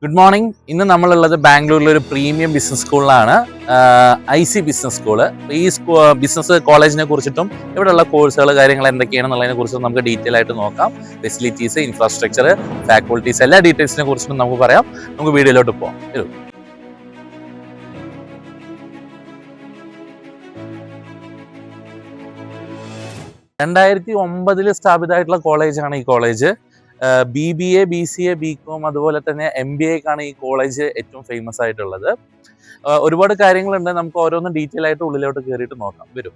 Good morning. ഇന്ന് നമ്മളുള്ളത് ബാംഗ്ലൂരിലെ ഒരു പ്രീമിയം ബിസിനസ് സ്കൂളിലാണ്, IC ബിസിനസ് സ്കൂള്. ഈ ബിസിനസ് കോളേജിനെ കുറിച്ചിട്ടും ഇവിടെയുള്ള കോഴ്സുകൾ കാര്യങ്ങൾ എന്തൊക്കെയാണെന്നുള്ളതിനെ കുറിച്ചും നമുക്ക് ഡീറ്റെയിൽ ആയിട്ട് നോക്കാം. ഫെസിലിറ്റീസ്, ഇൻഫ്രാസ്ട്രക്ചർ, ഫാക്കൾട്ടീസ്, എല്ലാ ഡീറ്റെയിൽസിനെ കുറിച്ചിട്ടും നമുക്ക് പറയാം. നമുക്ക് വീഡിയോയിലോട്ട് പോകാം. 2009 സ്ഥാപിതമായിട്ടുള്ള കോളേജാണ് ഈ കോളേജ്. BBA, BCA, BCom അതുപോലെ തന്നെ MBAക്കാണ് ഈ കോളേജ് ഏറ്റവും ഫേമസ് ആയിട്ടുള്ളത്. ഒരുപാട് കാര്യങ്ങളുണ്ട്, നമുക്ക് ഓരോന്നും ഡീറ്റെയിൽ ആയിട്ട് ഉള്ളിലോട്ട് കയറിയിട്ട് നോക്കാം. വരും.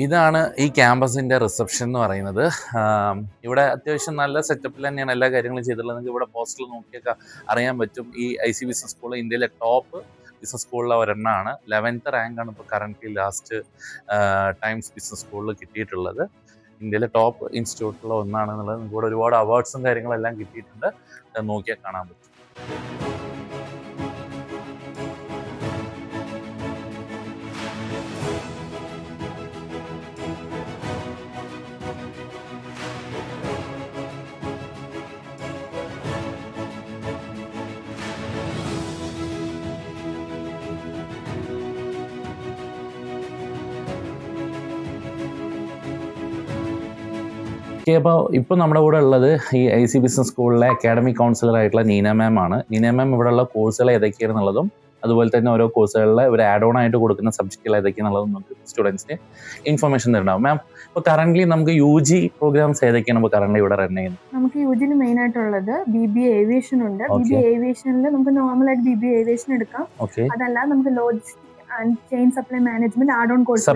ഇതാണ് ഈ ക്യാമ്പസിന്റെ റിസപ്ഷൻ എന്ന് പറയുന്നത്. ഇവിടെ അത്യാവശ്യം നല്ല സെറ്റപ്പിൽ തന്നെയാണ് എല്ലാ കാര്യങ്ങളും ചെയ്തിട്ടുള്ളത്. നിങ്ങൾക്ക് ഇവിടെ പോസ്റ്ററിൽ നോക്കിയൊക്കെ അറിയാൻ പറ്റും. ഈ IC ബിസിനസ് സ്കൂൾ ഇന്ത്യയിലെ ടോപ്പ് ബിസിനസ് സ്കൂളിലെ ഒരെണ്ണമാണ്. 11th റാങ്കാണ് ഇപ്പോൾ കറന്റ് ലാസ്റ്റ് ടൈംസ് ബിസിനസ് സ്കൂളിൽ കിട്ടിയിട്ടുള്ളത്. ഇന്ത്യയിലെ ടോപ്പ് ഇൻസ്റ്റിറ്റ്യൂട്ടിലുള്ള ഒന്നാണെന്നുള്ളത്. നിങ്ങൾക്ക് ഇവിടെ ഒരുപാട് അവാർഡ്സും കാര്യങ്ങളെല്ലാം കിട്ടിയിട്ടുണ്ട്. നോക്കിയാൽ കാണാൻ പറ്റും. അപ്പോൾ ഇപ്പോൾ നമ്മുടെ കൂടെ ഉള്ളത് ഈ IC ബിസിനസ് സ്കൂളിലെ അക്കാഡമിക് കൗൺസിലർ ആയിട്ടുള്ള നീന മാം ആണ്. നീന മാം ഇവിടെയുള്ള കോഴ്സുകൾ ഏതൊക്കെയാണെന്നുള്ളതും അതുപോലെ തന്നെ ഓരോ കോഴ്സുകളിൽ ഇവർ ആഡ് ഓൺ ആയിട്ട് കൊടുക്കുന്ന സബ്ജക്റ്റുകൾ ഏതൊക്കെയാണെന്നുള്ളതും നമുക്ക് സ്റ്റുഡൻസിന് ഇൻഫർമേഷൻ തരുന്നുണ്ടാവും. മാം, ഇപ്പോൾ കറന്റ് നമുക്ക് UG പ്രോഗ്രാംസ് ഏതൊക്കെയാണ് ഇപ്പോൾ കറന്റ് ഇവിടെ റൺ ചെയ്യുന്നത്? നമുക്ക് യുജിയിൽ മെയിൻ ആയിട്ടുള്ളത് BBA ഏവിയേഷൻ ഉണ്ട്. BBA ഏവിയേഷനിൽ നമുക്ക് നോർമലായിട്ട് BBA ഏവിയേഷൻ എടുക്കാം. അതല്ല നമുക്ക് logistics and chain supply management add on course.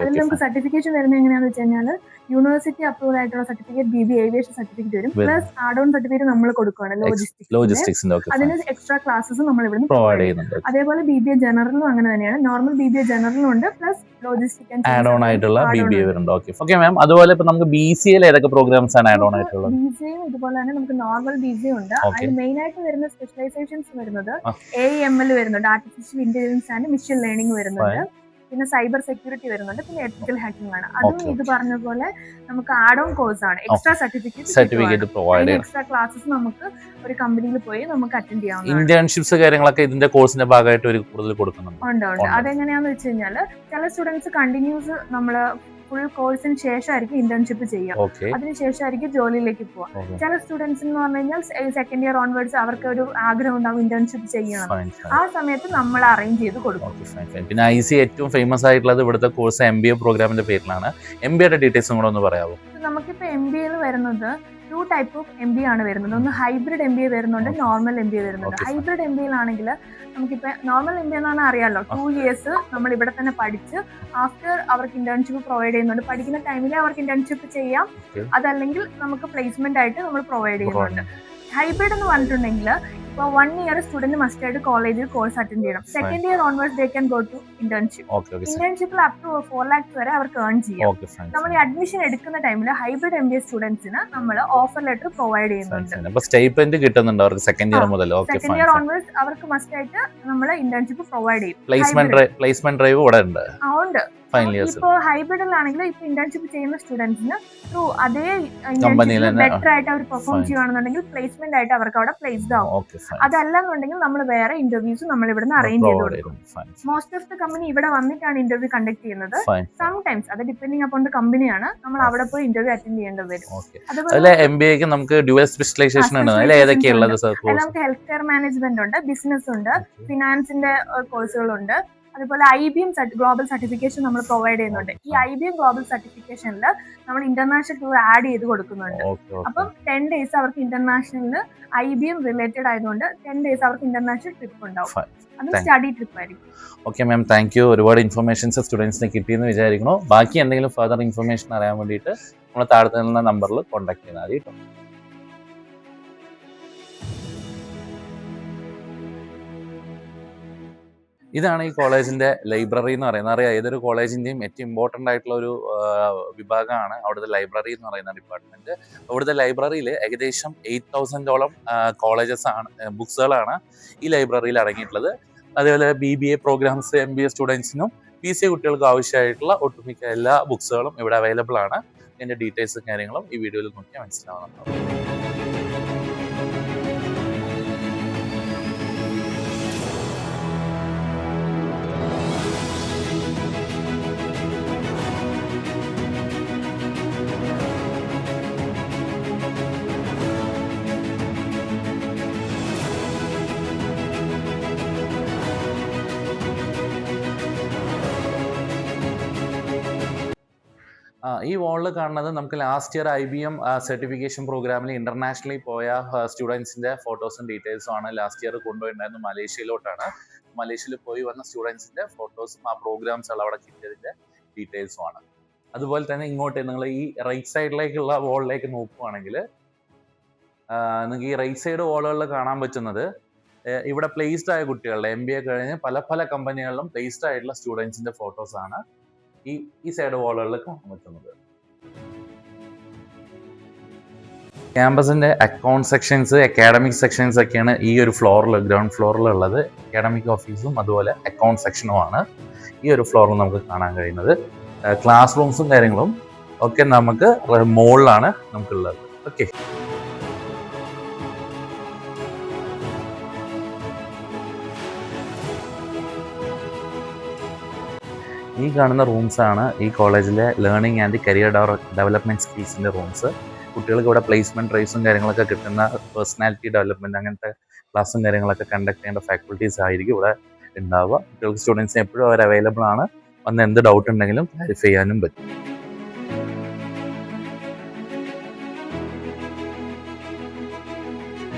അതിൽ നമുക്ക് സർട്ടിഫിക്കേഷൻ വരുന്നത് എങ്ങനെയാണെന്ന് വെച്ച് കഴിഞ്ഞാൽ യൂണിവേഴ്സിറ്റി അപ്രൂവൽ ആയിട്ടുള്ള സർട്ടിഫിക്കറ്റ് BBA ഏവിയേഷൻ സർട്ടിഫിക്കറ്റ് വരും. പ്ലസ് ആഡ് ഓൺ സർട്ടിഫിക്കറ്റ് നമ്മൾ കൊടുക്കുകയാണ് ലോജിസ്റ്റിക്സ്. അതിന് എക്സ്ട്രാ ക്ലാസ്സസ് നമ്മൾ ഇവിടുന്ന് പ്രൊവൈഡ് ചെയ്യുന്നുണ്ട്. അതേപോലെ BBA ജനറലും അങ്ങനെ തന്നെയാണ്. നോർമൽ BBA ജനറലും ഉണ്ട്, പ്ലസ് ലോജിസ്റ്റിക്സ് ആഡ് ഓൺ ആയിട്ടുള്ള BBA വരുന്നുണ്ട്. ഓക്കെ മാം, അതുപോലെ ഇപ്പൊ നമുക്ക് BCA ഏതൊക്കെ പ്രോഗ്രാംസ് ആണ് ആഡ് ഓൺ ആയിട്ടുള്ളത്? BCA ഇതുപോലെ തന്നെ നമുക്ക് നോർമൽ BCA ഉണ്ട്. അതിൽ മെയിൻ ആയിട്ട് വരുന്ന സ്പെഷ്യലൈസേഷൻസ് വരുന്നത് AML വരുന്നുണ്ട്, artificial intelligence and machine learning വരുന്നുണ്ട്. പിന്നെ സൈബർ സെക്യൂരിറ്റി വരുന്നുണ്ട്. പിന്നെ എത്തിക്കൽ ഹാക്കിംഗ് ആണ്. അതും ഇത് പറഞ്ഞ പോലെ നമുക്ക് ആഡ് ഓൺ കോഴ്സ് ആണ്. എക്സ്ട്രാ സർട്ടിഫിക്കറ്റ് പ്രൊവൈഡ് ചെയ്യും. എക്സ്ട്രാ ക്ലാസ്സസ് നമുക്ക് ഒരു കമ്പനിയിൽ പോയി നമുക്ക് അറ്റൻഡ് ചെയ്യാം. ഇന്റേൺഷിപ്സ് കാര്യങ്ങളൊക്കെ ഇതിന്റെ കോഴ്സിന്റെ ഭാഗമായിട്ട് ഒരു കൂടുതൽ കൊടുക്കുന്നുണ്ട്. ഉണ്ട്. അതെങ്ങനെയാന്ന് വെച്ച് കഴിഞ്ഞാൽ ചില സ്റ്റുഡൻസ് കണ്ടിന്യൂസ് നമ്മള് ഫുൾ കോഴ്സിന് ശേഷമായിരിക്കും ഇന്റേൺഷിപ്പ് ചെയ്യാം. അതിനുശേഷമായിരിക്കും ജോലിയിലേക്ക് പോവാം. ചില സ്റ്റുഡൻസ് എന്ന് പറഞ്ഞു കഴിഞ്ഞാൽ സെക്കൻഡ് ഇയർ ഓൺവേർഡ്സ് അവർക്ക് ഒരു ആഗ്രഹം ഉണ്ടാവും ഇന്റേൺഷിപ്പ് ചെയ്യണം. ആ സമയത്ത് നമ്മൾ അറേഞ്ച് ചെയ്ത് കൊടുക്കും. പിന്നെ IC ഏറ്റവും ഫേമസ് ആയിട്ടുള്ളത് ഇവിടുത്തെ കോഴ്സ് MBA പ്രോഗ്രാമിന്റെ പേരിലാണ്. MBAയുടെ ഡീറ്റെയിൽസും കൂടെ ഒന്ന് പറയാമോ? നമുക്കിപ്പോ MBA വരുന്നത് 2 ടൈപ്പ് ഓഫ് MBA ആണ് വരുന്നത്. ഒന്ന് ഹൈബ്രിഡ് MBA വരുന്നുണ്ട്, നോർമൽ MBA വരുന്നുണ്ട്. ഹൈബ്രിഡ് MBA ആണെങ്കിൽ നമുക്കിപ്പോ നോർമൽ MBA എന്ന് പറഞ്ഞാൽ അറിയാലോ, 2 years നമ്മൾ ഇവിടെ തന്നെ പഠിച്ച് ആഫ്റ്റർ അവർക്ക് ഇന്റേൺഷിപ്പ് പ്രൊവൈഡ് ചെയ്യുന്നുണ്ട്. പഠിക്കുന്ന ടൈമിൽ അവർക്ക് ഇന്റേൺഷിപ്പ് ചെയ്യാം, അതല്ലെങ്കിൽ നമുക്ക് പ്ലേസ്മെന്റ് ആയിട്ട് നമ്മൾ പ്രൊവൈഡ് ചെയ്യുന്നുണ്ട്. ഹൈബ്രിഡ് എന്ന് പറഞ്ഞിട്ടുണ്ടെങ്കിൽ ഇപ്പോൾ 1 year സ്റ്റുഡന്റ് മസ്റ്റ് ആയിട്ട് കോളേജിൽ കോഴ്സ് അറ്റൻഡ് ചെയ്യണം. Second year onwards they can go to internship. ഇന്റേൺഷിപ്പിൽ അപ് ടു 4 lakhs വരെ അവർക്ക് ഏൺ ചെയ്യാം. നമ്മൾ ഈ അഡ്മിഷൻ എടുക്കുന്ന ടൈമിൽ ഹൈബ്രിഡ് MBA സ്റ്റുഡൻസിന് നമ്മൾ ഓഫർ ലെറ്റർ പ്രൊവൈഡ് ചെയ്യുന്നുണ്ട്. സ്റ്റൈപ്പൻഡ് കിട്ടുന്നുണ്ട് അവർക്ക് സെക്കൻഡ് ഇയർ മുതൽ. സെക്കൻഡ് ഇയർ ഓൺവേഴ്സ് അവർക്ക് മസ്റ്റ് ആയിട്ട് നമ്മൾ ഇന്റേൺഷിപ്പ് പ്രൊവൈഡ് ചെയ്യും. പ്ലേസ്മെന്റ് ഡ്രൈവ് ഇവിടെ ഉണ്ട്. ഇപ്പൊ ഹൈബ്രിഡിലാണെങ്കിൽ ഇപ്പൊ ഇന്റേൺഷിപ്പ് ചെയ്യുന്ന സ്റ്റുഡൻസിന് ത്രൂ അതേ ബെറ്റർ ആയിട്ട് അവർ പെർഫോം ചെയ്യുകയാണെന്നുണ്ടെങ്കിൽ പ്ലേസ്മെന്റ് ആയിട്ട് അവർക്ക് അവിടെ പ്ലേസ്ഡ് ആവും. അതല്ലെന്നുണ്ടെങ്കിൽ നമ്മൾ വേറെ ഇന്റർവ്യൂസ് നമ്മൾ ഇവിടുന്ന് അറേഞ്ച് ചെയ്ത് കൊടുക്കും. മോസ്റ്റ് ഓഫ് ദ കമ്പനി ഇവിടെ വന്നിട്ടാണ് ഇന്റർവ്യൂ കണ്ടക്ട് ചെയ്യുന്നത്. സംടൈംസ് അത് ഡിപെൻഡിങ് അപ്പോൺ ദ കമ്പനിയാണ്. നമ്മൾ അവിടെ പോയി ഇന്റർവ്യൂ അറ്റൻഡ് ചെയ്യേണ്ടി വരും. അതുപോലെ MBAക്ക് നമുക്ക് ഡ്യുവൽ സ്പെഷ്യലൈസേഷൻ ഉണ്ട്. നമുക്ക് ഹെൽത്ത് കെയർ മാനേജ്മെന്റ് ഉണ്ട്, ബിസിനസ് ഉണ്ട്, ഫിനാൻസിന്റെ കോഴ്സുകളുണ്ട്. അതുപോലെ IBM ഗ്ലോബൽ സർട്ടിഫിക്കേഷൻ നമ്മൾ പ്രൊവൈഡ് ചെയ്യുന്നുണ്ട്. ഈ IBM ഗ്ലോബൽ സർട്ടിഫിക്കേഷനിൽ നമ്മൾ ഇന്റർനാഷണൽ ടൂർ ആഡ് ചെയ്ത് കൊടുക്കുന്നുണ്ട്. അപ്പം 10 days അവർക്ക് ഇന്റർനാഷണലിന് IBM റിലേറ്റഡ് ആയതുകൊണ്ട് 10 days അവർക്ക് ഇന്റർനാഷണൽ ട്രിപ്പ് ഉണ്ടാവും. അത് സ്റ്റഡി ട്രിപ്പ് ആയിരിക്കും. Okay ma'am, thank you. ഒരുപാട് ഇൻഫർമേഷൻസ് സ്റ്റുഡൻസിന് കിട്ടിയെന്ന് വിചാരിക്കുന്നു. ബാക്കി എന്തെങ്കിലും ഫർദർ ഇൻഫർമേഷൻ അറിയാൻ വേണ്ടിയിട്ട് നമ്മൾ താഴെ തരുന്ന നമ്പറിൽ കോൺടാക്ട് ചെയ്താൽ മതി കേട്ടോ. ഇതാണ് ഈ കോളേജിന്റെ ലൈബ്രറി എന്ന് പറയുന്നത്. അറിയാം, ഏതൊരു കോളേജിന്റെയും ഏറ്റവും ഇമ്പോർട്ടൻ്റ് ആയിട്ടുള്ള ഒരു വിഭാഗമാണ് അവിടുത്തെ ലൈബ്രറി എന്ന് പറയുന്ന ഡിപ്പാർട്ട്മെന്റ്. അവിടുത്തെ ലൈബ്രറിയിൽ ഏകദേശം 8,000ഓളം കോളേജസ് ആണ്, ബുക്സുകളാണ് ഈ ലൈബ്രറിയിൽ അടങ്ങിയിട്ടുള്ളത്. അതേപോലെ BBA പ്രോഗ്രാംസ് MBA സ്റ്റുഡൻസിനും PCA കുട്ടികൾക്ക് ആവശ്യമായിട്ടുള്ള ഒട്ടുമിക്ക എല്ലാ ബുക്സുകളും ഇവിടെ അവൈലബിൾ ആണ്. ഇതിൻ്റെ ഡീറ്റെയിൽസും കാര്യങ്ങളും ഈ വീഡിയോയിൽ നോക്കിയാൽ മനസ്സിലാവുന്നുണ്ടാവും. ഈ വാളിൽ കാണുന്നത് നമുക്ക് ലാസ്റ്റ് ഇയർ IBM സർട്ടിഫിക്കേഷൻ പ്രോഗ്രാമിൽ ഇന്റർനാഷണലി പോയ സ്റ്റുഡൻസിന്റെ ഫോട്ടോസും ഡീറ്റെയിൽസും ആണ്. ലാസ്റ്റ് ഇയർ കൊണ്ടുപോയിട്ടുണ്ടായിരുന്നു മലേഷ്യയിലോട്ടാണ്. മലേഷ്യയിൽ പോയി വന്ന സ്റ്റുഡൻസിന്റെ ഫോട്ടോസും ആ പ്രോഗ്രാംസ് അവിടെ കിട്ടിയതിന്റെ ഡീറ്റെയിൽസും ആണ്. അതുപോലെ തന്നെ ഇങ്ങോട്ട് നിങ്ങൾ ഈ റൈറ്റ് സൈഡിലേക്കുള്ള വാളിലേക്ക് നോക്കുകയാണെങ്കിൽ നിങ്ങൾക്ക് ഈ റൈറ്റ് സൈഡ് വാളുകളിൽ കാണാൻ പറ്റുന്നത് ഇവിടെ പ്ലേസ്ഡ് ആയ കുട്ടികളുടെ MBA കഴിഞ്ഞ് പല പല കമ്പനികളിലും പ്ലേസ്ഡ് ആയിട്ടുള്ള സ്റ്റുഡൻസിന്റെ ഫോട്ടോസ് ആണ് ഈ സൈഡ് വാളുകളിൽ കാണാൻ പറ്റുന്നത്. ക്യാമ്പസിന്റെ അക്കൗണ്ട് സെക്ഷൻസ്, അക്കാഡമിക് സെക്ഷൻസ് ഒക്കെയാണ് ഈ ഒരു ഫ്ലോറിൽ, ഗ്രൗണ്ട് ഫ്ലോറിൽ ഉള്ളത്. അക്കാഡമിക് ഓഫീസും അതുപോലെ അക്കൗണ്ട് സെക്ഷനുമാണ് ഈ ഒരു ഫ്ലോറിൽ നമുക്ക് കാണാൻ കഴിയുന്നത്. ക്ലാസ് റൂംസും കാര്യങ്ങളും ഒക്കെ നമുക്ക് മുകളിലാണ് നമുക്കുള്ളത്. ഓക്കെ, ഈ കാണുന്ന റൂംസാണ് ഈ കോളേജിലെ ലേണിംഗ് ആൻഡ് കരിയർ ഡെവലപ്മെൻറ്റ് സ്കിൽസിൻ്റെ റൂംസ്. കുട്ടികൾക്ക് ഇവിടെ പ്ലേസ്മെൻറ്റ് ഡ്രൈവ്സും കാര്യങ്ങളൊക്കെ കിട്ടുന്ന, പേഴ്സണാലിറ്റി ഡെവലപ്മെൻറ്റ് അങ്ങനത്തെ ക്ലാസ്സും കാര്യങ്ങളൊക്കെ കണ്ടക്ട് ചെയ്യേണ്ട ഫാക്കൽറ്റീസ് ആയിരിക്കും ഇവിടെ ഉണ്ടാവുക. കുട്ടികൾക്ക് സ്റ്റുഡൻസിന് എപ്പോഴും അവർ അവൈലബിൾ ആണ്. വന്ന് എന്ത് ഡൗട്ട് ഉണ്ടെങ്കിലും ക്ലാരിഫൈ ചെയ്യാനും പറ്റും.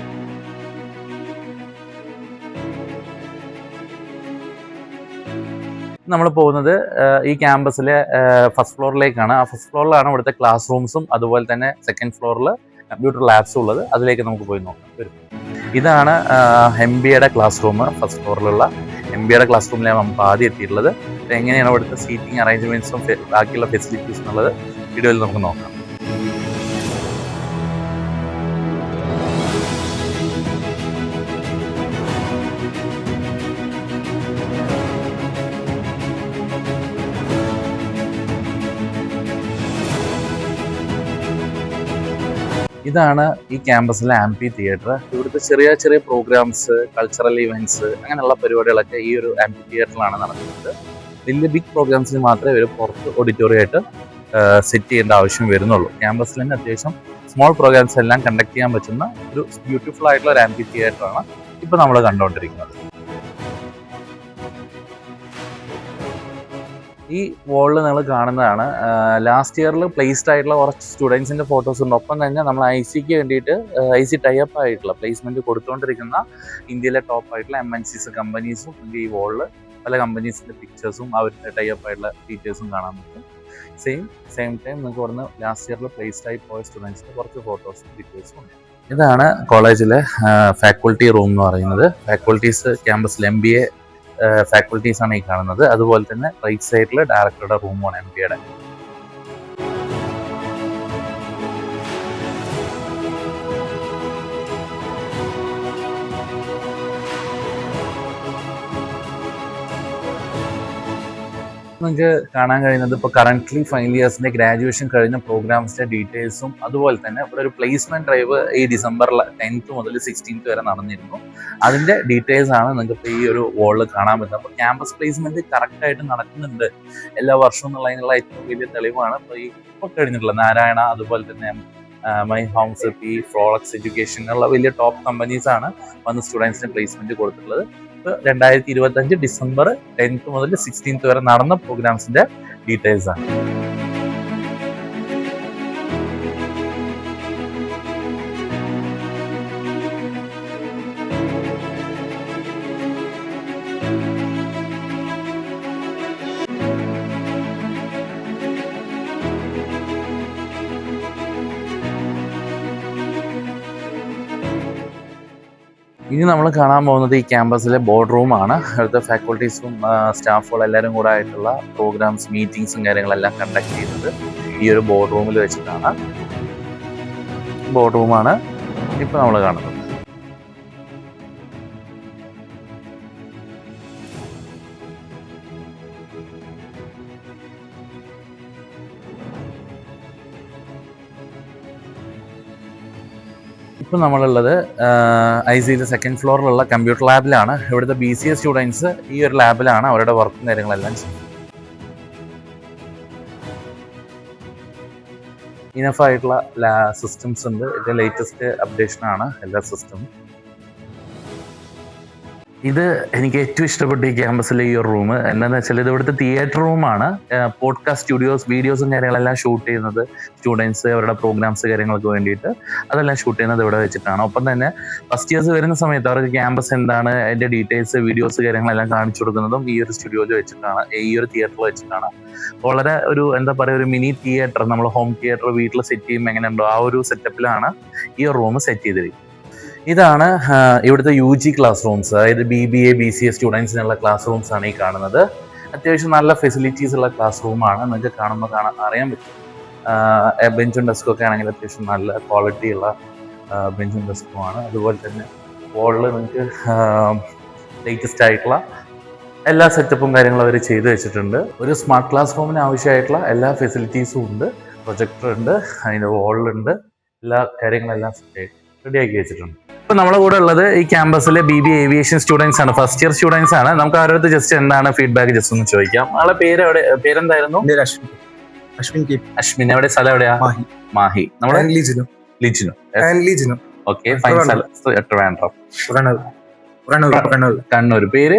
നമ്മൾ പോകുന്നത് ഈ ക്യാമ്പസിലെ ഫസ്റ്റ് ഫ്ലോറിലേക്കാണ്. ആ ഫസ്റ്റ് ഫ്ലോറിലാണ് ഇവിടുത്തെ ക്ലാസ് റൂംസും അതുപോലെ തന്നെ സെക്കൻഡ് ഫ്ലോറിൽ കമ്പ്യൂട്ടർ ലാബ്സും ഉള്ളത്. അതിലേക്ക് നമുക്ക് പോയി നോക്കാം. ഇതാണ് MBAയുടെ ക്ലാസ് റൂം. ഫസ്റ്റ് ഫ്ലോറിലുള്ള MBAയുടെ ക്ലാസ് റൂമിലാണ് നമുക്ക് ആദ്യം എത്തിയിട്ടുള്ളത്. എങ്ങനെയാണ് ഇവിടുത്തെ സീറ്റിംഗ് അറേഞ്ച്മെന്റ്സും ബാക്കിയുള്ള ഫെസിലിറ്റീസും എന്നുള്ളത് വീഡിയോയിൽ നമുക്ക് നോക്കാം. ഇതാണ് ഈ ക്യാമ്പസിലെ ആംപി തിയേറ്റർ. ഇവിടുത്തെ ചെറിയ ചെറിയ പ്രോഗ്രാംസ്, കൾച്ചറൽ ഇവൻറ്റ്സ്, അങ്ങനെയുള്ള പരിപാടികളൊക്കെ ഈ ഒരു ആംപി തിയേറ്ററിലാണ് നടക്കുന്നത്. വലിയ ബിഗ് പ്രോഗ്രാംസിന് മാത്രമേ ഇവർ പുറത്ത് ഓഡിറ്റോറിയം ആയിട്ട് സെറ്റ് ചെയ്യേണ്ട ആവശ്യം വരുന്നുള്ളൂ. ക്യാമ്പസിൽ തന്നെ അത്യാവശ്യം സ്മോൾ പ്രോഗ്രാംസ് എല്ലാം കണ്ടക്ട് ചെയ്യാൻ പറ്റുന്ന ഒരു ബ്യൂട്ടിഫുൾ ആയിട്ടുള്ള ഒരു ആംപി തിയേറ്ററാണ് ഇപ്പോൾ നമ്മൾ കണ്ടുകൊണ്ടിരിക്കുന്നത്. ഈ വാളിൽ നിങ്ങൾ കാണുന്നതാണ് ലാസ്റ്റ് ഇയറിൽ പ്ലേസ്ഡ് ആയിട്ടുള്ള കുറച്ച് സ്റ്റുഡൻസിൻ്റെ ഫോട്ടോസ് ഉണ്ട്. ഒപ്പം തന്നെ നമ്മൾ ICക്ക് വേണ്ടിയിട്ട് IC ടൈപ്പ് ആയിട്ടുള്ള പ്ലേസ്മെൻറ്റ് കൊടുത്തുകൊണ്ടിരിക്കുന്ന ഇന്ത്യയിലെ ടോപ്പ് ആയിട്ടുള്ള MNCs കമ്പനീസും ഈ വാളിൽ പല കമ്പനീസിൻ്റെ പിക്ചേഴ്സും അവരുടെ ടൈപ്പ് ആയിട്ടുള്ള ഡീറ്റെയിൽസും കാണാൻ പറ്റും. സെയിം ടൈം നിങ്ങൾക്ക് പറഞ്ഞ് ലാസ്റ്റ് ഇയറിൽ പ്ലേസ്ഡ് ആയി പോയ സ്റ്റുഡൻസിൻ്റെ കുറച്ച് ഫോട്ടോസും ഡീറ്റെയിൽസും ഉണ്ട്. ഇതാണ് കോളേജിലെ ഫാക്കൽറ്റി റൂം എന്ന് പറയുന്നത്. ഫാക്കൽറ്റീസ് ക്യാമ്പസിൽ MBA ഫാക്കൽറ്റീസ് ആണ് ഈ കാണുന്നത്. അതുപോലെ തന്നെ റൈറ്റ് സൈഡിൽ ഡയറക്ടറുടെ റൂമാണ് MBAയുടെ. നിങ്ങൾക്ക് കാണാൻ കഴിയുന്നത് ഇപ്പോൾ കറന്റ്ലി ഫൈനൽ ഇയേഴ്സിന്റെ ഗ്രാജുവേഷൻ കഴിഞ്ഞ പ്രോഗ്രാംസിന്റെ ഡീറ്റെയിൽസും അതുപോലെ തന്നെ ഇവിടെ ഒരു പ്ലേസ്മെന്റ് ഡ്രൈവ് ഈ ഡിസംബർ 10th മുതൽ 16th വരെ നടന്നിരുന്നു. അതിന്റെ ഡീറ്റെയിൽസ് ആണ് നിങ്ങൾക്ക് ഇപ്പോൾ ഈ ഒരു വാളിൽ കാണാൻ പറ്റുന്നത്. അപ്പോൾ ക്യാമ്പസ് പ്ലേസ്മെന്റ് കറക്റ്റ് ആയിട്ട് നടക്കുന്നുണ്ട് എല്ലാ വർഷവും എന്നുള്ളതിനുള്ള ഏറ്റവും വലിയ തെളിവാണ് ഇപ്പോൾ കഴിഞ്ഞിട്ടുള്ള നാരായണ, അതുപോലെ തന്നെ മൈ ഹോം സിറ്റി, ഫ്ലോളക്സ് എഡ്യൂക്കേഷൻ എന്നുള്ള വലിയ ടോപ്പ് കമ്പനീസ് ആണ് വന്ന് സ്റ്റുഡൻസിന് പ്ലേസ്മെന്റ് കൊടുത്തിട്ടുള്ളത്. 2025 ഡിസംബർ 10th മുതൽ 16th വരെ നടന്ന പ്രോഗ്രാംസിന്റെ ഡീറ്റെയിൽസ് ആണ്. ഇനി നമ്മൾ കാണാൻ പോകുന്നത് ഈ ക്യാമ്പസിലെ ബോർഡ് റൂമാണ്. അവിടുത്തെ ഫാക്കൽറ്റീസും സ്റ്റാഫുകളും എല്ലാവരും കൂടെ ആയിട്ടുള്ള പ്രോഗ്രാംസ്, മീറ്റിംഗ്സും കാര്യങ്ങളെല്ലാം കണ്ടക്ട് ചെയ്യുന്നത് ഈ ഒരു ബോർഡ് റൂമിൽ വെച്ചിട്ടാണ്. ബോർഡ് റൂമാണ് ഇപ്പോൾ നമ്മൾ കാണുന്നത്. ഇപ്പം നമ്മളുള്ളത് ICIയിലെ സെക്കൻഡ് ഫ്ലോറിലുള്ള കമ്പ്യൂട്ടർ ലാബിലാണ്. ഇവിടുത്തെ BCA സ്റ്റുഡൻസ് ഈ ഒരു ലാബിലാണ് അവരുടെ വർക്കും കാര്യങ്ങളെല്ലാം ചെയ്യുന്നത്. ഇനഫ് ആയിട്ടുള്ള സിസ്റ്റംസ് ഉണ്ട്. ഇത് ലേറ്റസ്റ്റ് അപ്ഡേഷനാണ് എല്ലാ സിസ്റ്റവും. ഇത് എനിക്ക് ഏറ്റവും ഇഷ്ടപ്പെട്ട ഈ ക്യാമ്പസിലെ ഈ ഒരു റൂം എന്താണെന്ന് വെച്ചാൽ ഇത് ഇവിടുത്തെ തിയേറ്റർ റൂമാണ്. പോഡ്കാസ്റ്റ് സ്റ്റുഡിയോസ്, വീഡിയോസും കാര്യങ്ങളെല്ലാം ഷൂട്ട് ചെയ്യുന്നത് സ്റ്റുഡൻസ് അവരുടെ പ്രോഗ്രാംസ് കാര്യങ്ങൾക്ക് വേണ്ടിയിട്ട് അതെല്ലാം ഷൂട്ട് ചെയ്യുന്നത് ഇവിടെ വെച്ചിട്ടാണ്. ഒപ്പം തന്നെ ഫസ്റ്റ് ഇയേഴ്സ് വരുന്ന സമയത്ത് അവർക്ക് ക്യാമ്പസ് എന്താണ് അതിൻ്റെ ഡീറ്റെയിൽസ്, വീഡിയോസ് കാര്യങ്ങളെല്ലാം കാണിച്ചു കൊടുക്കുന്നതും ഈ ഒരു സ്റ്റുഡിയോയിൽ വെച്ചിട്ടാണ്, ഈ ഒരു തിയേറ്ററിൽ വെച്ചിട്ടാണ്. വളരെ ഒരു എന്താ പറയുക, ഒരു മിനി തിയേറ്റർ, നമ്മൾ ഹോം തിയേറ്റർ വീട്ടിൽ സെറ്റ് ചെയ്യുമ്പോൾ എങ്ങനെയുണ്ടോ ആ ഒരു സെറ്റപ്പിലാണ് ഈ ഒരു റൂം സെറ്റ് ചെയ്തിരിക്കുന്നത്. ഇതാണ് ഇവിടുത്തെ UG ക്ലാസ് റൂംസ്, അതായത് BBA BCA സ്റ്റുഡൻസിനുള്ള ക്ലാസ് റൂംസ് ആണ് ഈ കാണുന്നത്. അത്യാവശ്യം നല്ല ഫെസിലിറ്റീസ് ഉള്ള ക്ലാസ് റൂമാണ്. നിങ്ങൾക്ക് കാണുമ്പോൾ അറിയാൻ പറ്റും. ബെഞ്ചും ഡെസ്കും ഒക്കെ ആണെങ്കിൽ അത്യാവശ്യം നല്ല ക്വാളിറ്റി ഉള്ള ബെഞ്ചും ഡെസ്കുമാണ്. അതുപോലെ തന്നെ വോളിൽ നിങ്ങൾക്ക് ലേറ്റസ്റ്റ് ആയിട്ടുള്ള എല്ലാ സെറ്റപ്പും കാര്യങ്ങളും അവർ ചെയ്തു വെച്ചിട്ടുണ്ട്. ഒരു സ്മാർട്ട് ക്ലാസ് റൂമിന് ആവശ്യമായിട്ടുള്ള എല്ലാ ഫെസിലിറ്റീസും ഉണ്ട്. പ്രൊജക്ടർ ഉണ്ട്, അതിൻ്റെ വോളിലുണ്ട്, എല്ലാ കാര്യങ്ങളെല്ലാം റെഡിയാക്കി വെച്ചിട്ടുണ്ട്. ഇപ്പൊ നമ്മളെ കൂടെ ഉള്ളത് ഈ ക്യാമ്പസിലെ BBA ഏവിയേഷൻ സ്റ്റുഡൻസ് ആണ്, ഫസ്റ്റ് ഇയർ സ്റ്റുഡൻസ് ആണ്. നമുക്ക് അവരുടെ അടുത്ത് ജസ്റ്റ് എന്താണ് ഫീഡ്ബാക്ക് ജസ്റ്റ് ഒന്ന് ചോദിക്കാം. ആളെ പേരെന്തായിരുന്നു? അശ്വിൻ. എവിടെ സ്ഥലം എവിടെയാ? മാഹി. നമ്മുടെ ലിജിനു. Okay, fine. കണ്ണൂർ. പേര്?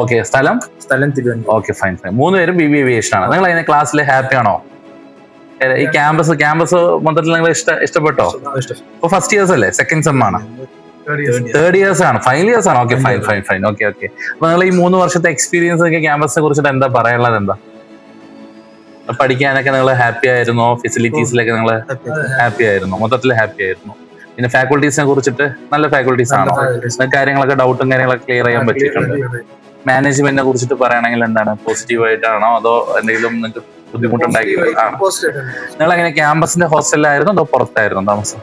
ഓക്കെ. സ്ഥലം ഓക്കെ, ഫൈൻ. 3 പേരും BBA ഏവിയേഷൻ ആണ്. നിങ്ങൾ അതിനെ ക്ലാസ്സിൽ ഹാപ്പി ആണോ? ഈ ക്യാമ്പസ് മൊത്തത്തിൽ നിങ്ങൾ ഇഷ്ടപ്പെട്ടോ? ഇപ്പൊ ഫസ്റ്റ് ഇയേഴ്സ് അല്ലേ? സെക്കൻഡ് സെം ആണ്? തേർഡ് ഇയേഴ്സ് ആണ്? ഫൈനൽ ഇയേഴ്സ് ആണ്? Okay, fine. ഓക്കെ. അപ്പൊ നിങ്ങൾ ഈ 3 വർഷത്തെ എക്സ്പീരിയൻസ് ഒക്കെ ക്യാമ്പസിനെ കുറിച്ചിട്ട് എന്താ പറയാനുള്ളത്? എന്താ പഠിക്കാനൊക്കെ നിങ്ങൾ ഹാപ്പി ആയിരുന്നോ? ഫെസിലിറ്റീസിലൊക്കെ നിങ്ങൾ ഹാപ്പി ആയിരുന്നോ? മൊത്തത്തിൽ ഹാപ്പി ആയിരുന്നു? പിന്നെ ഫാക്കൽറ്റീസിനെ കുറിച്ചിട്ട് നല്ല ഫാക്കൽറ്റീസ് ആണോ? കാര്യങ്ങളൊക്കെ ഡൗട്ടും കാര്യങ്ങളൊക്കെ ക്ലിയർ ചെയ്യാൻ പറ്റിയിട്ടുണ്ട്? മാനേജ്മെന്റിനെ കുറിച്ചിട്ട് പറയുകയാണെങ്കിൽ എന്താണ്, പോസിറ്റീവ് ആയിട്ടാണോ അതോ എന്തെങ്കിലും നിങ്ങൾക്ക് ബുദ്ധിമുട്ടുണ്ടാക്കി? നിങ്ങൾ എങ്ങനെ ക്യാമ്പസിന്റെ ഹോസ്റ്റലിലായിരുന്നു അതോ പുറത്തായിരുന്നു താമസം?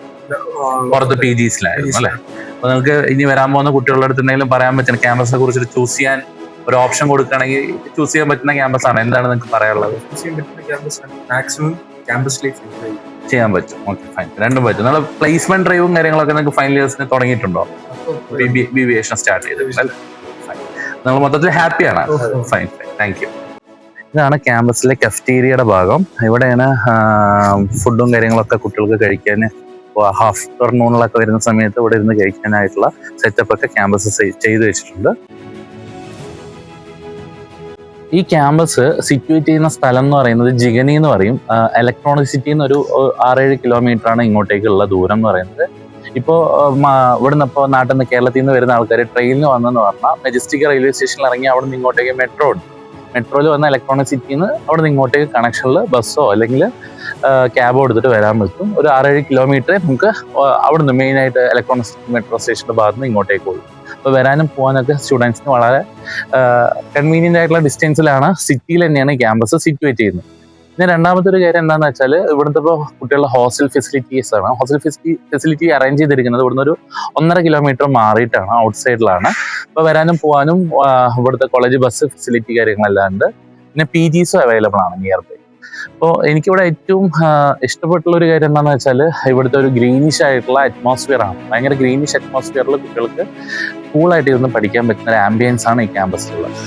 പുറത്ത് PGസിലായിരുന്നു അല്ലെ? അപ്പൊ നിങ്ങൾക്ക് ഇനി വരാൻ പോകുന്ന കുട്ടികളുടെ അടുത്ത് എന്തെങ്കിലും പറയാൻ പറ്റുന്ന ക്യാമ്പസിനെ കുറിച്ചിട്ട് ചൂസ് ചെയ്യാൻ ഒരു ഓപ്ഷൻ കൊടുക്കുകയാണെങ്കിൽ ചൂസ് ചെയ്യാൻ പറ്റുന്ന ക്യാമ്പസ് ആണ്, എന്താണ് നിങ്ങൾക്ക് പറയാനുള്ളത്? മാക്സിമം ക്യാമ്പസ് ലൈഫ് ചെയ്യാൻ പറ്റും. Okay, fine. രണ്ടും പറ്റും. നിങ്ങൾ പ്ലേസ്മെന്റ് ഡ്രൈവും കാര്യങ്ങളൊക്കെ നിങ്ങൾക്ക് ഫൈനൽ ഇയേഴ്സിന് തുടങ്ങിയിട്ടുണ്ടോ? BBA സ്റ്റാർട്ട് ചെയ്തിട്ടുണ്ട്. നിങ്ങൾ മൊത്തത്തിൽ ഹാപ്പിയാണ്? ഫൈൻ. Thank you. ഇതാണ് ക്യാമ്പസിലെ കഫ്റ്റീരിയയുടെ ഭാഗം. ഇവിടെയാണ് ഫുഡും കാര്യങ്ങളൊക്കെ കുട്ടികൾക്ക് കഴിക്കാൻ ആഫ്റ്റർനൂണിലൊക്കെ വരുന്ന സമയത്ത് ഇവിടെ ഇരുന്ന് കഴിക്കാനായിട്ടുള്ള സെറ്റപ്പ് ഒക്കെ ക്യാമ്പസ് ചെയ്തു വെച്ചിട്ടുണ്ട്. ഈ ക്യാമ്പസ് സിറ്റുവേറ്റ് ചെയ്യുന്ന സ്ഥലം എന്ന് പറയുന്നത് ജിഗനി എന്ന് പറയും. ഇലക്ട്രോണിക് സിറ്റിയിൽ നിന്ന് ഒരു 6-7 കിലോമീറ്റർ ആണ് ഇങ്ങോട്ടേക്കുള്ള ദൂരം എന്ന് പറയുന്നത്. ഇപ്പോൾ ഇവിടുന്ന് ഇപ്പോൾ നാട്ടിൽ നിന്ന് കേരളത്തിൽ നിന്ന് വരുന്ന ആൾക്കാർ ട്രെയിനിൽ വന്നെന്ന് പറഞ്ഞാൽ മെജസ്റ്റിക് റെയിൽവേ സ്റ്റേഷനിൽ ഇറങ്ങി അവിടെ നിന്ന് ഇങ്ങോട്ടേക്ക് മെട്രോ ഉണ്ട്. മെട്രോയിൽ വന്ന ഇലക്ട്രോണിക് സിറ്റിയിൽ നിന്ന് അവിടെ നിന്ന് ഇങ്ങോട്ടേക്ക് കണക്ഷനിൽ ബസ്സോ അല്ലെങ്കിൽ ക്യാബോ എടുത്തിട്ട് വരാൻ പറ്റും. ഒരു 6-7 കിലോമീറ്റർ നമുക്ക് അവിടെ നിന്ന് മെയിനായിട്ട് ഇലക്ട്രോണിക് സിറ്റി മെട്രോ സ്റ്റേഷൻ്റെ ഭാഗത്ത് നിന്ന് ഇങ്ങോട്ടേക്ക് പോകും. അപ്പോൾ വരാനും പോകാനൊക്കെ സ്റ്റുഡൻസിന് വളരെ കൺവീനിയൻ്റ് ആയിട്ടുള്ള ഡിസ്റ്റൻസിലാണ്, സിറ്റിയിൽ തന്നെയാണ് ക്യാമ്പസ് സിറ്റുവേറ്റ് ചെയ്യുന്നത്. പിന്നെ രണ്ടാമത്തെ ഒരു കാര്യം എന്താണെന്ന് വെച്ചാൽ ഇവിടുത്തെ ഇപ്പോൾ കുട്ടികളുടെ ഹോസ്റ്റൽ ഫെസിലിറ്റീസ് ആണ്. ഹോസ്റ്റൽ ഫെസിലിറ്റി അറേഞ്ച് ചെയ്തിരിക്കുന്നത് ഇവിടുന്ന് ഒരു 1.5 കിലോമീറ്റർ മാറിയിട്ടാണ്, ഔട്ട് സൈഡിലാണ്. അപ്പോൾ വരാനും പോകാനും ഇവിടുത്തെ കോളേജ് ബസ് ഫെസിലിറ്റി കാര്യങ്ങളെല്ലാം ഉണ്ട്. പിന്നെ PGസും അവൈലബിൾ ആണ് നിയർ ബൈ. അപ്പോൾ എനിക്കിവിടെ ഏറ്റവും ഇഷ്ടപ്പെട്ടുള്ള ഒരു കാര്യം എന്താണെന്ന് വെച്ചാൽ ഇവിടുത്തെ ഒരു ഗ്രീനിഷ് ആയിട്ടുള്ള അറ്റ്മോസ്ഫിയർ ആണ്. ഭയങ്കര ഗ്രീനിഷ് അറ്റ്മോസ്ഫിയറിൽ കുട്ടികൾക്ക് കൂളായിട്ട് ഇരുന്ന് പഠിക്കാൻ പറ്റുന്ന ഒരു ആംബിയൻസ് ആണ് ഈ ക്യാമ്പസിലുള്ളത്.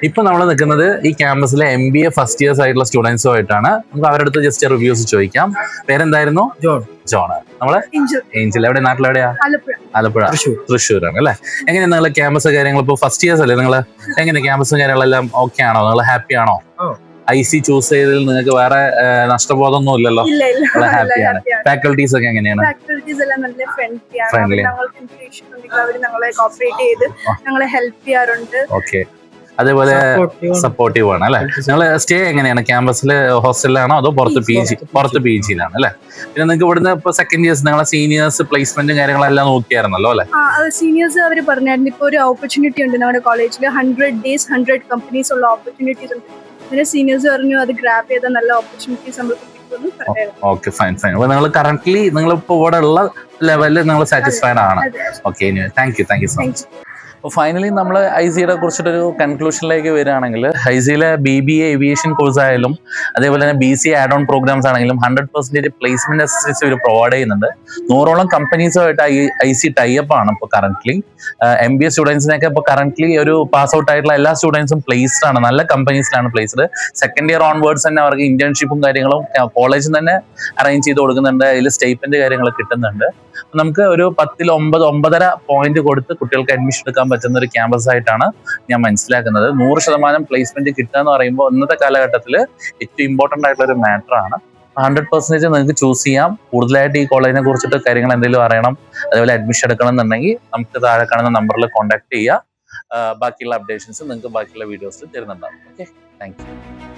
ഇപ്പൊ നമ്മൾ നിൽക്കുന്നത് ഈ ക്യാമ്പസിലെ MBA ഫസ്റ്റ് ഇയേഴ്സ് ആയിട്ടുള്ള സ്റ്റുഡൻസുമായിട്ടാണ്. നമുക്ക് അവരുടെ അടുത്ത് ജസ്റ്റ് റിവ്യൂസ് ചോദിക്കാം. പേരെന്തായിരുന്നു? ജോൺ. നമ്മള് ഏഞ്ചൽ. എവിടെ? നാട്ടിലെവിടെയാ? ആലപ്പുഴ. തൃശ്ശൂരാണ് അല്ലെ? എങ്ങനെയാ നിങ്ങളെ ക്യാമ്പസ് കാര്യങ്ങൾ? ഇപ്പൊ ഫസ്റ്റ് ഇയേഴ്സ് അല്ലേ നിങ്ങൾ? എങ്ങനെ ക്യാമ്പസും കാര്യങ്ങളെല്ലാം ഓക്കെ ആണോ? നിങ്ങൾ ഹാപ്പി ആണോ? IC ചൂസ് ചെയ്തതിൽ നിങ്ങൾക്ക് വേറെ നഷ്ടബോധമൊന്നും ഇല്ലല്ലോ? ഹാപ്പിയാണ്. ഫാക്കൽറ്റീസ് ഒക്കെ എങ്ങനെയാണ്? ഓക്കെ. അതേപോലെ സപ്പോർട്ടീവ് ആണ് അല്ലെ? നിങ്ങൾ സ്റ്റേ എങ്ങനെയാണ്? ക്യാമ്പസില് ഹോസ്റ്റലിലാണോ അതോ പുറത്ത് PGയിലാണ് അല്ലെ? പിന്നെ നിങ്ങൾക്ക് ഇവിടുന്ന് ഇപ്പൊ സെക്കൻഡ് ഇയേഴ്സ് നിങ്ങളെ സീനിയേഴ്സ് പ്ലേസ്മെന്റും കാര്യങ്ങളെല്ലാം നോക്കിയായിരുന്നല്ലോ അല്ലെ? സീനിയേഴ്സ് അവർ പറഞ്ഞായിരുന്നു ഇപ്പൊ ഒരു ഓപ്പർച്യൂണിറ്റി ഉണ്ട് നമ്മുടെ കോളേജിൽ, 100 days 100 കമ്പനീസ് ഉള്ള ഓപ്പർച്യൂണിറ്റീസ് ഉണ്ട്. അങ്ങനെ സീനിയേഴ്സ് പറഞ്ഞു അത് ഗ്രാബ് ചെയ്ത നല്ല ഓപ്പർച്യൂണിറ്റീസ് നമുക്ക് കിട്ടുമെന്ന് പറഞ്ഞു. Okay, fine. അപ്പൊ നിങ്ങൾ കറന്റ്ലി നിങ്ങൾ ഇപ്പൊ ഇവിടെ ഉള്ള ലെവലിൽ നിങ്ങൾ സാറ്റിസ്ഫൈഡ് ആണ്? Okay, thank you so much. Finally നമ്മൾ ഐസിയുടെ കുറിച്ചിട്ടൊരു കൺക്ലൂഷനിലേക്ക് വരികയാണെങ്കിൽ ഐസിയിലെ BBA ഏവിയേഷൻ കോഴ്സ് ആയാലും അതേപോലെ തന്നെ BCA ആഡ് ഓൺ പ്രോഗ്രാംസ് ആണെങ്കിലും 100% പ്ലേസ്മെന്റ് അസിസ്റ്റൻസ് ഇവർ പ്രൊവൈഡ് ചെയ്യുന്നുണ്ട്. 100ഓളം കമ്പനീസുമായിട്ട് IC ടൈപ്പ് ആണ് ഇപ്പോൾ കറന്റ്ലി. MBA സ്റ്റുഡൻസിനൊക്കെ ഇപ്പോൾ കറന്റ്ലി ഒരു പാസ് ഔട്ട് ആയിട്ടുള്ള എല്ലാ സ്റ്റുഡൻസും പ്ലേസ്ഡ് ആണ്, നല്ല കമ്പനീസിലാണ് പ്ലേസ്ഡ്. സെക്കൻഡ് ഇയർ ഓൺവേർഡ്സ് തന്നെ അവർക്ക് ഇന്റേൺഷിപ്പും കാര്യങ്ങളും കോളേജിൽ തന്നെ അറേഞ്ച് ചെയ്ത് കൊടുക്കുന്നുണ്ട്. അതിൽ സ്റ്റൈപ്പൻഡ് കാര്യങ്ങൾ കിട്ടുന്നുണ്ട്. നമുക്ക് ഒരു 10-ൽ 9.5 പോയിന്റ് കൊടുത്ത് കുട്ടികൾക്ക് അഡ്മിഷൻ എടുക്കാൻ പറ്റുന്ന ഒരു ക്യാമ്പസ് ആയിട്ടാണ് ഞാൻ മനസ്സിലാക്കുന്നത്. 100% പ്ലേസ്മെന്റ് കിട്ടുക എന്ന് പറയുമ്പോൾ ഇന്നത്തെ കാലഘട്ടത്തിൽ ഏറ്റവും ഇമ്പോർട്ടന്റ് ആയിട്ടുള്ള ഒരു മാറ്റർ ആണ്. 100% നിങ്ങൾക്ക് ചൂസ് ചെയ്യാം. കൂടുതലായിട്ട് ഈ കോളേജിനെ കുറിച്ചിട്ട് കാര്യങ്ങൾ എന്തെങ്കിലും അറിയണം, അതേപോലെ അഡ്മിഷൻ എടുക്കണം എന്നുണ്ടെങ്കിൽ നമുക്ക് താഴെ കാണുന്ന നമ്പറിൽ കോൺടാക്ട് ചെയ്യുക. ബാക്കിയുള്ള അപ്ഡേഷൻസ് നിങ്ങൾക്ക് ബാക്കിയുള്ള വീഡിയോസിൽ തരുന്നുണ്ടാവും. Okay, thank you.